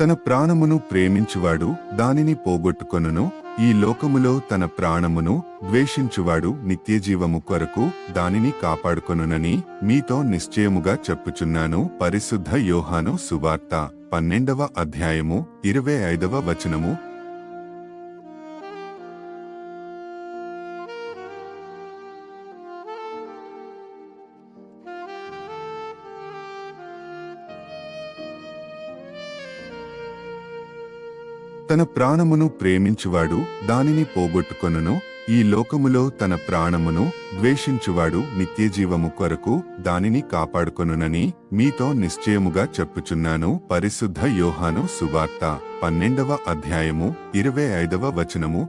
తన ప్రాణమును ప్రేమించువాడు దానిని పోగొట్టుకొనును. ఈ లోకములో తన ప్రాణమును ద్వేషించువాడు నిత్యజీవము కొరకు దానిని కాపాడుకొనునని మీతో నిశ్చయముగా చెప్పుచున్నాను. పరిశుద్ధ యోహాను సువార్త 12వ అధ్యాయము 25వ వచనము. తన ప్రాణమును ప్రేమించువాడు దానిని పోగొట్టుకొనును. ఈ లోకములో తన ప్రాణమును ద్వేషించువాడు నిత్యజీవము కొరకు దానిని కాపాడుకొనునని మీతో నిశ్చయముగా చెప్పుచున్నాను. పరిశుద్ధ యోహాను సువార్త 12వ అధ్యాయము 25వ వచనము.